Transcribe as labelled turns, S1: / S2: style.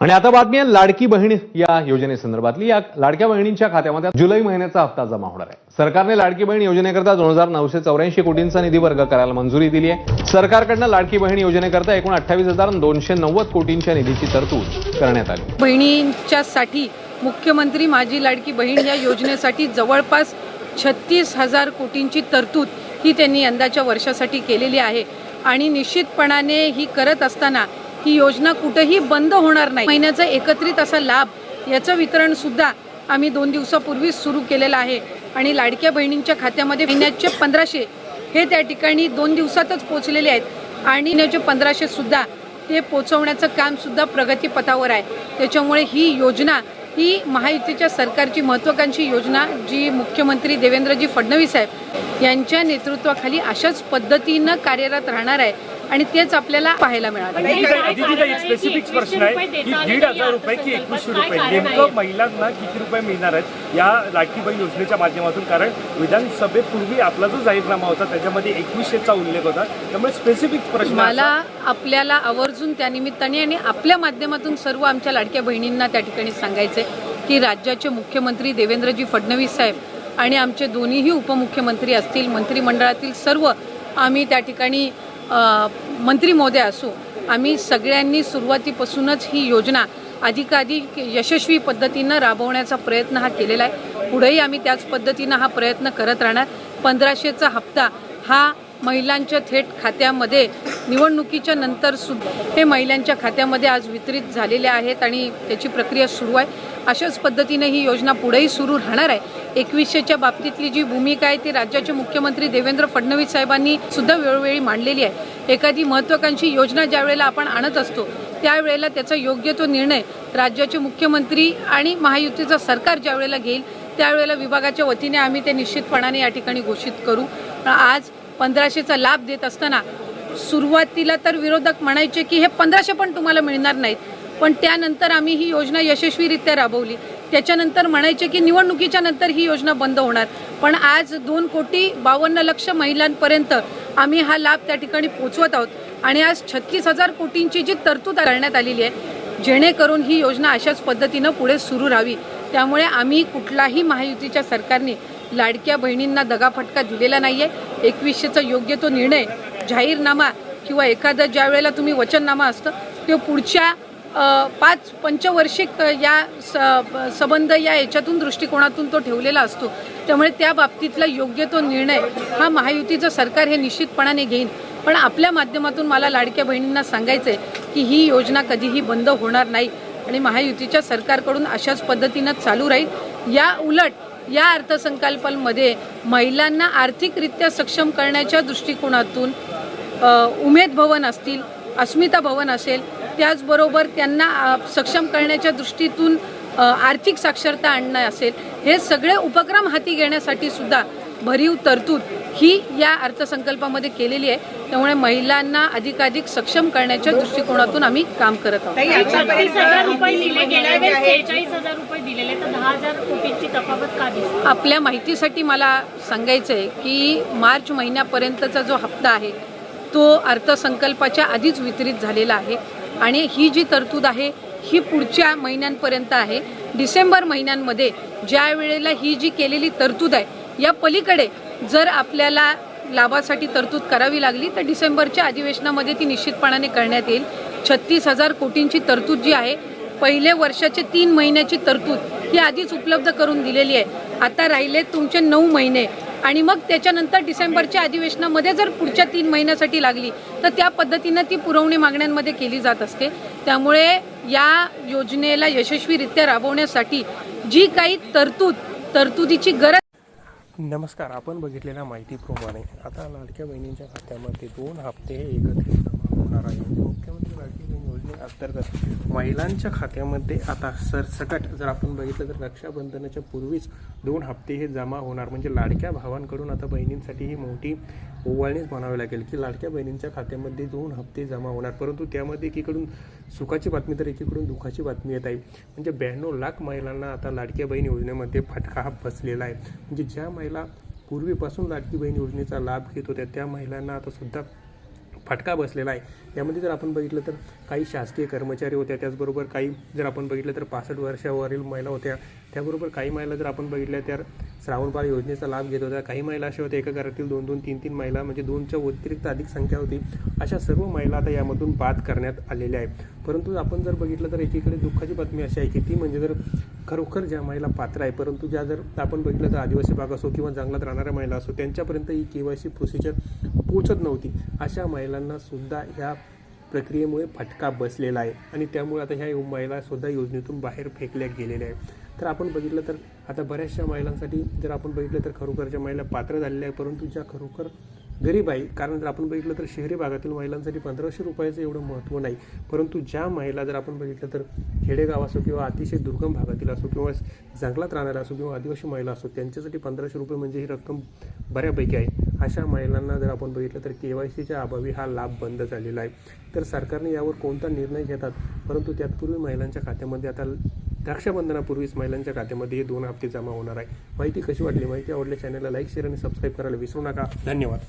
S1: आणि आता बातमी आहे लाडकी बहीण या योजनेसंदर्भातली। या लाडक्या बहिणींच्या खात्यामध्ये जुलै महिन्याचा हप्ता जमा होणार आहे। सरकारने लाडकी बहीण योजनेकरता 2984 कोटींचा निधी वर्ग करायला मंजुरी दिली आहे। सरकारकडून लाडकी बहीण योजनेकरता एकूण 28,290 कोटींच्या निधीची तरतूद करण्यात आली।
S2: बहिणींच्यासाठी मुख्यमंत्री माझी लाडकी बहीण या योजनेसाठी जवळपास 36,000 कोटींची तरतूद ही त्यांनी यंदाच्या वर्षासाठी केलेली आहे आणि निश्चितपणाने ही करत असताना ही योजना कुठेही बंद होणार नाही। महिन्याचा एकत्रित असा लाभ याचं वितरण सुद्धा आम्ही 2 दिवसापूर्वी सुरू केलेलं आहे आणि लाडक्या बहिणींच्या खात्यामध्ये महिन्याचे 1500 हे त्या ठिकाणी 2 दिवसातच पोहोचलेले आहेत आणि महिन्याचे 1500 सुद्धा ते पोहोचवण्याचं काम सुद्धा प्रगतीपथावर आहे। त्याच्यामुळे ही योजना ही महायुतीच्या सरकारची महत्त्वाकांक्षी योजना जी मुख्यमंत्री देवेंद्रजी फडणवीस साहेब यांच्या नेतृत्वाखाली अशाच पद्धतीनं कार्यरत राहणार आहे आणि तेच आपल्याला पाहायला मिळालं।
S3: एक स्पेसिफिक प्रश्न आहे की 1,500 रुपये की 2100 रुपये नेमकं महिलांना किती रुपये मिळणार आहेत या लाडकी बहीण योजनेच्या माध्यमातून? कारण विधानसभेपूर्वी आपला जो जाहीरनामा होता त्याच्यामध्ये 2100चा उल्लेख होता, त्यामुळे स्पेसिफिक प्रश्न
S2: मला आपल्याला आवर्जून त्यानिमित्ताने आणि आपल्या माध्यमातून सर्व आमच्या लाडक्या बहिणींना त्या ठिकाणी सांगायचे की राज्याचे मुख्यमंत्री देवेंद्रजी फडणवीस साहेब आणि आमचे दोन्हीही उपमुख्यमंत्री असतील, मंत्रिमंडळातील सर्व आम्ही त्या ठिकाणी मंत्री महोदय असो, आम्ही सगळ्यांनी सुरुवातीपासूनच ही योजना अधिकाधिक यशस्वी पद्धतीनं राबवण्याचा प्रयत्न हा केलेला आहे। पुढेही आम्ही त्याच पद्धतीनं हा प्रयत्न करत राहणार। 1500चा हप्ता हा महिलांच्या थेट खात्यामध्ये निवडणुकीच्या नंतर सुद्धा हे महिलांच्या खात्यामध्ये आज वितरित झालेले आहेत आणि त्याची प्रक्रिया सुरू आहे। अशाच पद्धतीने ही योजना पुढेही सुरू राहणार आहे। 2100च्या बाबतीतली जी भूमिका आहे ती राज्याचे मुख्यमंत्री देवेंद्र फडणवीस साहेबांनी सुद्धा वेळोवेळी मांडलेली आहे। एखादी महत्त्वाकांक्षी योजना ज्या वेळेला आपण आणत असतो त्यावेळेला त्याचा योग्य तो निर्णय राज्याचे मुख्यमंत्री आणि महायुतीचं सरकार ज्या वेळेला घेईल त्यावेळेला विभागाच्या वतीने आम्ही ते निश्चितपणाने या ठिकाणी घोषित करू। आज 1500चा लाभ देत असताना सुरुवातीला तर विरोधक म्हणायचे की हे 1500 पण तुम्हाला मिळणार नाहीत, पण त्यानंतर आम्ही ही योजना यशस्वीरित्या राबवली। त्याच्यानंतर म्हणायचे की निवडणुकीच्या नंतर ही योजना बंद होणार, पण आज 2,52,00,000 महिलांपर्यंत आम्ही हा लाभ त्या ठिकाणी पोहोचवत आहोत आणि आज 36,000 कोटींची जी तरतूद करण्यात आलेली आहे जेणेकरून ही योजना अशाच पद्धतीनं पुढे सुरू राहावी। त्यामुळे आम्ही कुठलाही महायुतीच्या सरकारने लाडक्या बहिणींना दगाफटका दिलेला नाही आहे। 2100चा योग्य तो निर्णय जाहीरनामा किंवा एखादा ज्या वेळेला तुम्ही वचननामा असतं ते पुढच्या 5 पंचवार्षिक या संबंध या याच्यातून दृष्टिकोनातून तो ठेवलेला असतो। त्यामुळे त्या बाबतीतला योग्य तो निर्णय हा महायुतीचं सरकार हे निश्चितपणाने घेईन। पण आपल्या माध्यमातून मला लाडक्या बहिणींना सांगायचं आहे की ही योजना कधीही बंद होणार नाही आणि महायुतीच्या सरकारकडून अशाच पद्धतीनं चालू राहील। या उलट या अर्थसंकल्पामध्ये महिलांना आर्थिकरित्या सक्षम करण्याच्या दृष्टिकोनातून उमेद भवन असतील, अस्मिता भवन असेल, त्याचबरोबर त्यांना सक्षम करण्याच्या दृष्टीतून आर्थिक साक्षरता आणणं असेल, हे सगळे उपक्रम हाती घेण्यासाठी सुद्धा भरीव तरतूद ही या अर्थसंकल्पामध्ये केलेली आहे। त्यामुळे महिलांना अधिकाधिक सक्षम करण्याच्या दृष्टिकोनातून आम्ही काम करत आहोत।
S4: 46,000 रुपये दिले, गेल्या वेळेस 46,000 रुपये दिलेले, तर 10,000 कोटींची तफावत का दिसते?
S2: आपल्या माहितीसाठी मला सांगायचं आहे की मार्च महिन्यापर्यंतचा जो हप्ता आहे तो अर्थसंकल्पाच्या आधीच वितरित झालेला आहे आणि ही जी तरतूद आहे ही पुढच्या महिन्यांपर्यंत आहे। डिसेंबर महिन्यांमध्ये ज्या वेळेला ही जी केलेली तरतूद आहे या पलीकडे जर आपल्याला लाभासाठी तरतूद करावी लागली तर डिसेंबरच्या अधिवेशनामध्ये ती निश्चितपणाने करण्यात येईल। 36,000 कोटींची तरतूद जी आहे पहिले वर्षाचे 3 महिन्याची तरतूद ही आधीच उपलब्ध करून दिलेली आहे। आता राहिले तुमचे 9 महिने आणि मग त्याच्यानंतर डिसेंबरच्या अधिवेशनामध्ये जर पुढच्या 3 महिन्यासाठी लागली तर त्या पद्धतीनं ती पुरवणी मागण्यांमध्ये केली जात असते। त्यामुळे या योजनेला यशस्वीरित्या राबवण्यासाठी जी काही तरतुदीची गरज।
S3: नमस्कार, आपण बघितलेल्या माहितीप्रमाणे आता लाडक्या बहिणींच्या खात्यामध्ये 2 हप्ते हे एकत्रित जमा होणार आहे। मुख्यमंत्री लाडकी बहीण योजनेअंतर्गत महिलांच्या खात्यामध्ये आता सरसकट जर आपण बघितलं तर रक्षाबंधनाच्या पूर्वीच 2 हप्ते हे जमा होणार, म्हणजे लाडक्या भावांकडून आता बहिणींसाठी ही मोठी ओवाळणीच म्हणावी लागेल की लाडक्या बहिणींच्या खात्यामध्ये 2 हप्ते जमा होणार। परंतु त्यामध्ये एकीकडून सुखाची बातमी तर एकीकडून दुःखाची बातमी येत आहे, म्हणजे 92 लाख महिलांना आता लाडक्या बहीण योजनेमध्ये फटका हा बसलेला आहे। म्हणजे ज्या महिला पूर्वीपासून लाडकी बहीण योजनेचा लाभ घेत होत्या त्या महिलांना आता सुद्धा फटका बसलेला आहे. यामध्ये जर आपण बघितलं तर काही शासकीय कर्मचारी होत्या, त्याचबरोबर काही जर आपण बघितलं तर 65 वर्षावरील महिला होत्या, त्याबरोबर काही महिला जर आपण बघितल्या तर श्रावणबाळ योजनेचा लाभ घेत होत्या. काही महिला अशा होत्या एका घरातील 2-2, 3-3 महिला, म्हणजे 2च्या व्यतिरिक्त अधिक संख्या होती. अशा सर्व महिला आता यामधून बाद करण्यात आलेल्या आहेत. परंतु आपण जर बघितलं तर एकीकडे दुःखाची बातमी अशी आहे की ती म्हणजे जर खरोखर ज्या महिला पात्र आहे, परंतु ज्या जर आपण बघितलं तर आदिवासी भाग असो किंवा जंगलात राहणाऱ्या महिला असो, त्यांच्यापर्यंत ही KYC प्रोसिजर पोहोचत नव्हती. अशा महिलांना सुद्धा ह्या प्रक्रियेमुळे फटका बसलेला आहे आणि त्यामुळे आता ह्या महिला सुद्धा योजनेतून बाहेर फेकल्या गेलेल्या आहेत. तर आपण बघितलं तर आता बऱ्याचशा महिलांसाठी जर आपण बघितलं तर खरोखरच्या महिला पात्र झालेल्या आहे, परंतु ज्या खरोखर गरीब आहे, कारण जर आपण बघितलं तर शहरी भागातील महिलांसाठी 1500 रुपयाचं एवढं महत्त्व नाही, परंतु ज्या महिला जर आपण बघितलं तर खेडेगाव असो किंवा अतिशय दुर्गम भागातील असो किंवा जंगलात राहणाऱ्या असो किंवा आदिवासी महिला असो, त्यांच्यासाठी 1500 रुपये म्हणजे ही रक्कम बऱ्यापैकी आहे. अशा महिलांना जर आपण बघितलं तर KYCच्या अभावी हा लाभ बंद झालेला आहे. तर सरकारने यावर कोणता निर्णय घेतात, परंतु त्यापूर्वी महिलांच्या खात्यामध्ये आता रक्षाबंधनापूर्वीच महिलांच्या खात्यामध्ये हे 2 हप्ते जमा होणार आहे. माहिती कशी वाटली? माहिती आवडल्या चॅनलला लाईक, शेअर आणि सबस्क्राईब करायला विसरू नका. धन्यवाद.